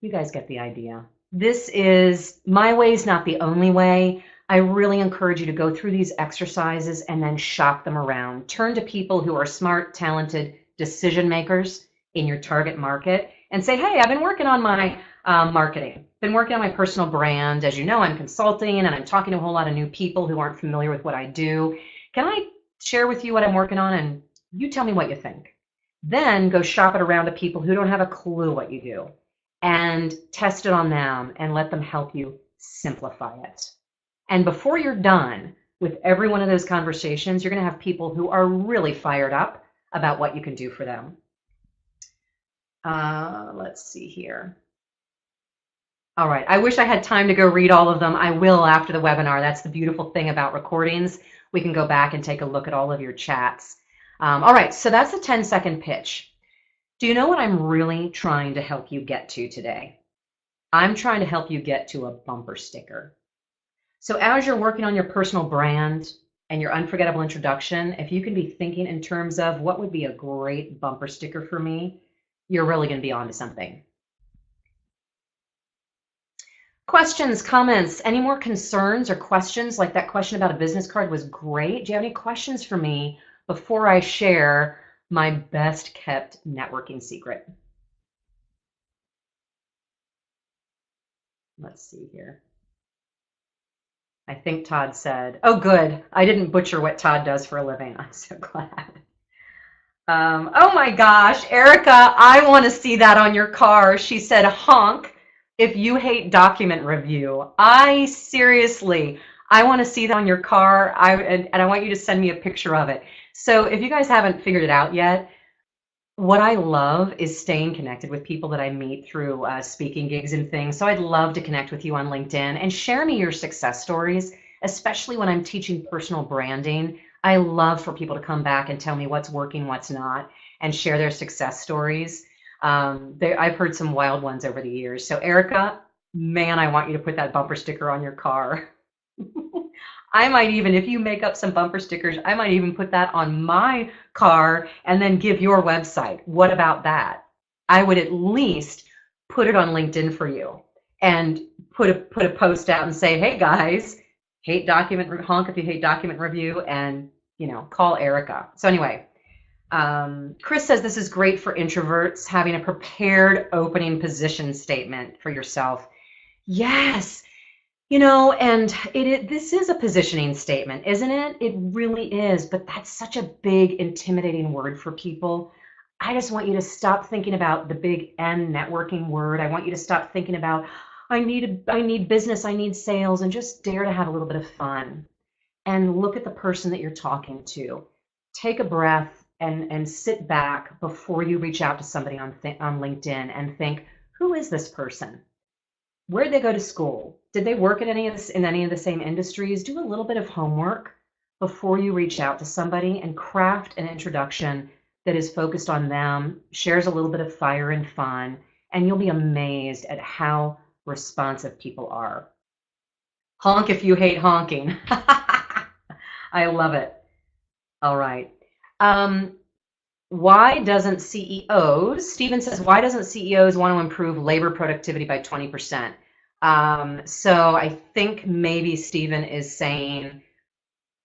You guys get the idea. This is, my way is not the only way. I really encourage you to go through these exercises and then shop them around. Turn to people who are smart, talented decision makers in your target market and say, hey, I've been working on my marketing, been working on my personal brand. As you know, I'm consulting and I'm talking to a whole lot of new people who aren't familiar with what I do. Can I share with you what I'm working on, and you tell me what you think? Then go shop it around to people who don't have a clue what you do and test it on them and let them help you simplify it. And before you're done with every one of those conversations, you're going to have people who are really fired up about what you can do for them. Let's see here. All right, I wish I had time to go read all of them. I will after the webinar. That's the beautiful thing about recordings. We can go back and take a look at all of your chats. All right, so that's a 10-second pitch. Do you know what I'm really trying to help you get to today? I'm trying to help you get to a bumper sticker. So as you're working on your personal brand and your unforgettable introduction, if you can be thinking in terms of what would be a great bumper sticker for me, you're really going to be onto something. Questions, comments, any more concerns or questions? Like that question about a business card was great. Do you have any questions for me before I share my best kept networking secret? Let's see here. I think Todd said, oh, good. I didn't butcher what Todd does for a living. I'm so glad. Oh my gosh, Erica, I want to see that on your car. She said, honk if you hate document review. I want to see that on your car. And I want you to send me a picture of it. So if you guys haven't figured it out yet, what I love is staying connected with people that I meet through speaking gigs and things. So I'd love to connect with you on LinkedIn and share me your success stories, especially when I'm teaching personal branding. I love for people to come back and tell me what's working, what's not, and share their success stories. I've heard some wild ones over the years. So Erica, man, I want you to put that bumper sticker on your car. I might even, if you make up some bumper stickers, I might even put that on my car and then give your website. What about that? I would at least put it on LinkedIn for you and put a post out and say, hey guys, honk if you hate document review, and call Erica. So anyway, Chris says this is great for introverts, having a prepared opening position statement for yourself. Yes, and this is a positioning statement, isn't it? It really is, but that's such a big, intimidating word for people. I just want you to stop thinking about the big N networking word. I want you to stop thinking about, I need business, I need sales, and just dare to have a little bit of fun and look at the person that you're talking to. Take a breath and sit back before you reach out to somebody on LinkedIn and think, who is this person? Where'd they go to school? Did they work in any of the same industries? Do a little bit of homework before you reach out to somebody and craft an introduction that is focused on them, shares a little bit of fire and fun, and you'll be amazed at how responsive people are. Honk if you hate honking. I love it. All right. Why doesn't CEOs, Stephen says, why doesn't CEOs want to improve labor productivity by 20%? So I think maybe Stephen is saying,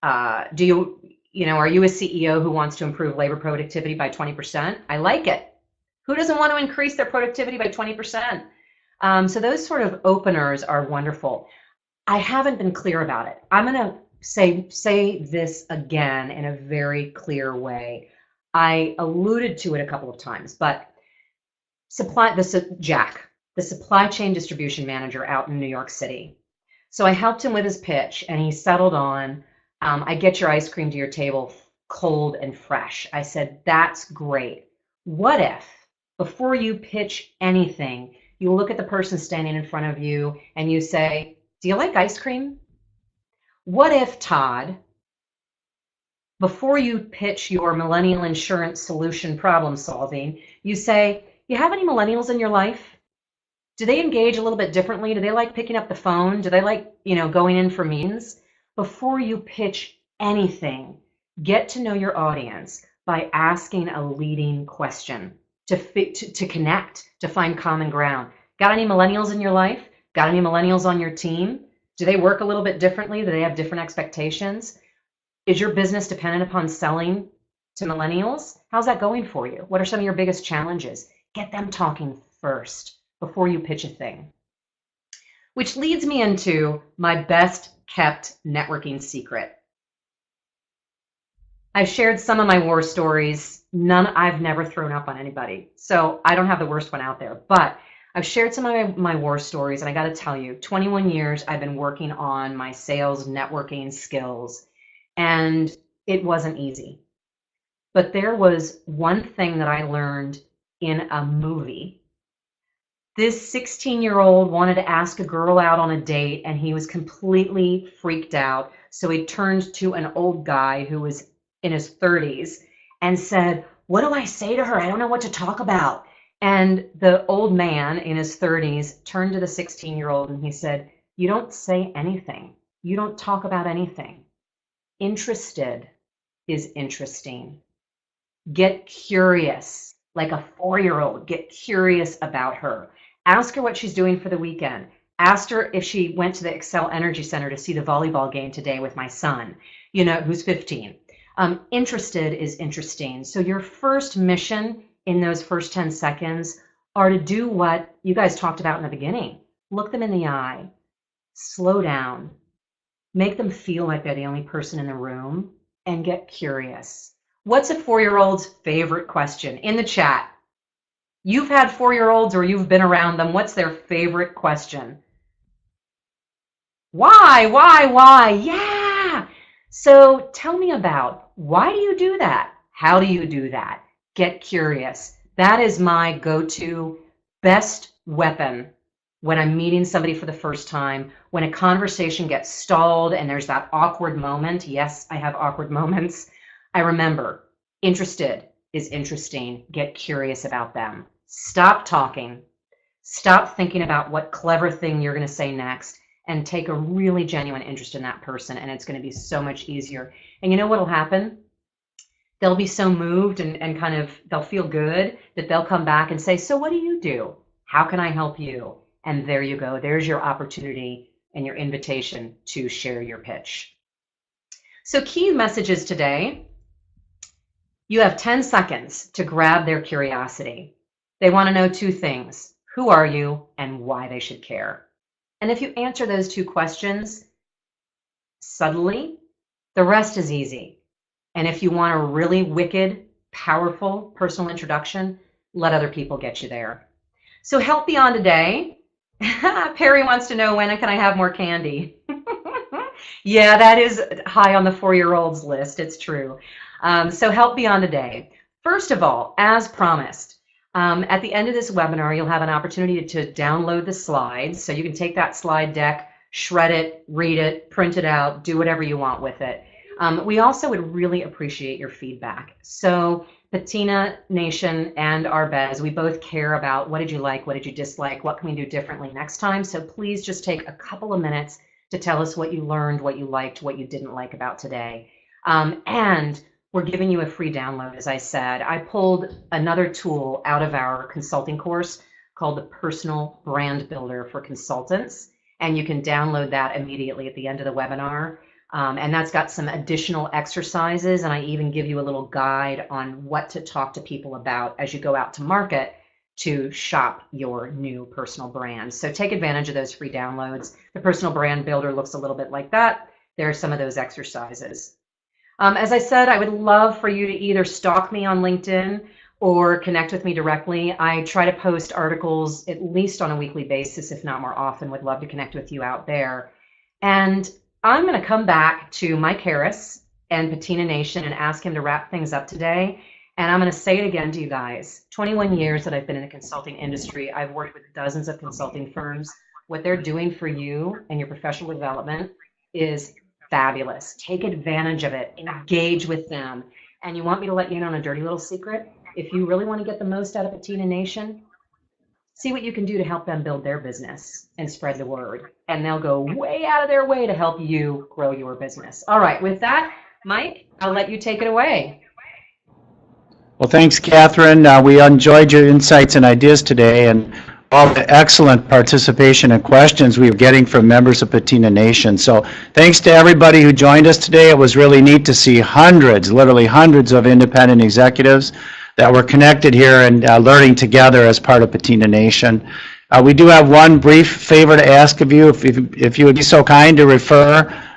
are you a CEO who wants to improve labor productivity by 20%? I like it. Who doesn't want to increase their productivity by 20%? So those sort of openers are wonderful. I haven't been clear about it. I'm going to say this again in a very clear way. I alluded to it a couple of times, but Jack, the supply chain distribution manager out in New York City. So I helped him with his pitch, and he settled on, I get your ice cream to your table cold and fresh. I said, that's great. What if, before you pitch anything, you look at the person standing in front of you and you say, do you like ice cream? What if, Todd, before you pitch your millennial insurance solution problem solving, you say, you have any millennials in your life? Do they engage a little bit differently? Do they like picking up the phone? Do they like, going in for meetings? Before you pitch anything, get to know your audience by asking a leading question to connect, to find common ground. Got any millennials in your life? Got any millennials on your team? Do they work a little bit differently? Do they have different expectations? Is your business dependent upon selling to millennials? How's that going for you? What are some of your biggest challenges? Get them talking first before you pitch a thing. Which leads me into my best kept networking secret. I've shared some of my war stories. None I've never thrown up on anybody. So I don't have the worst one out there, but I've shared some of my war stories, and I got to tell you, 21 years I've been working on my sales networking skills, and it wasn't easy. But there was one thing that I learned in a movie. This 16-year-old wanted to ask a girl out on a date, and he was completely freaked out. So he turned to an old guy who was in his 30s and said, what do I say to her? I don't know what to talk about. And the old man in his 30s turned to the 16-year-old and he said, you don't say anything. You don't talk about anything. Interested is interesting. Get curious, like a 4-year-old. Get curious about her. Ask her what she's doing for the weekend. Ask her if she went to the Excel Energy Center to see the volleyball game today with my son, who's 15. Interested is interesting. So your first mission in those first 10 seconds are to do what you guys talked about in the beginning. Look them in the eye. Slow down. Make them feel like they're the only person in the room, and get curious. What's a 4-year-old's favorite question? In the chat. You've had 4-year-olds or you've been around them. What's their favorite question? Why? Yeah. So tell me about, why do you do that? How do you do that? Get curious. That is my go-to best weapon when I'm meeting somebody for the first time, when a conversation gets stalled and there's that awkward moment. Yes, I have awkward moments. I remember, interested is interesting. Get curious about them. Stop talking. Stop thinking about what clever thing you're going to say next, and take a really genuine interest in that person, and it's going to be so much easier. And you know what will happen? They'll be so moved and kind of, they'll feel good that they'll come back and say, so what do you do? How can I help you? And there you go. There's your opportunity and your invitation to share your pitch. So key messages today. You have 10 seconds to grab their curiosity. They want to know two things: who are you and why they should care. And if you answer those two questions subtly, the rest is easy. And if you want a really wicked, powerful personal introduction, let other people get you there. So help beyond today. Perry wants to know, when can I have more candy? Yeah, that is high on the 4-year-olds list. It's true. So help beyond today. First of all, as promised, at the end of this webinar, you'll have an opportunity to download the slides. So you can take that slide deck, shred it, read it, print it out, do whatever you want with it. We also would really appreciate your feedback. So Patina Nation and Arbez, we both care about what did you like, what did you dislike, what can we do differently next time. So please just take a couple of minutes to tell us what you learned, what you liked, what you didn't like about today. And we're giving you a free download, as I said. I pulled another tool out of our consulting course called the Personal Brand Builder for Consultants, and you can download that immediately at the end of the webinar. And that's got some additional exercises, and I even give you a little guide on what to talk to people about as you go out to market to shop your new personal brand. So take advantage of those free downloads. The Personal Brand Builder looks a little bit like that. There are some of those exercises. As I said, I would love for you to either stalk me on LinkedIn or connect with me directly. I try to post articles at least on a weekly basis, if not more often. Would love to connect with you out there. And I'm going to come back to Mike Harris and Patina Nation and ask him to wrap things up today. And I'm going to say it again to you guys. 21 years that I've been in the consulting industry. I've worked with dozens of consulting firms. What they're doing for you and your professional development is fabulous. Take advantage of it. Engage with them. And you want me to let you in on a dirty little secret? If you really want to get the most out of Patina Nation, see what you can do to help them build their business and spread the word. And they'll go way out of their way to help you grow your business. All right, with that, Mike, I'll let you take it away. Well, thanks, Catherine. We enjoyed your insights and ideas today, and all the excellent participation and questions we were getting from members of Patina Nation. So thanks to everybody who joined us today. It was really neat to see hundreds, literally hundreds of independent executives that were connected here and learning together as part of Patina Nation. We do have one brief favor to ask of you. If you would be so kind to refer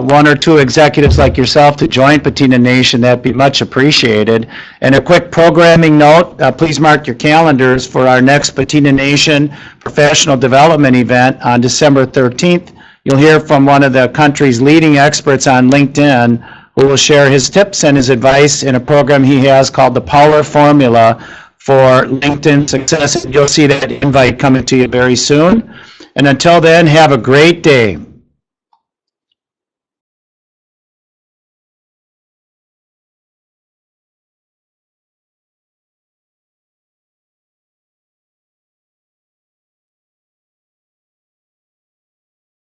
one or two executives like yourself to join Patina Nation, that'd be much appreciated. And a quick programming note, please mark your calendars for our next Patina Nation professional development event on December 13th. You'll hear from one of the country's leading experts on LinkedIn, who will share his tips and his advice in a program he has called the Power Formula for LinkedIn Success. You'll see that invite coming to you very soon. And until then, have a great day.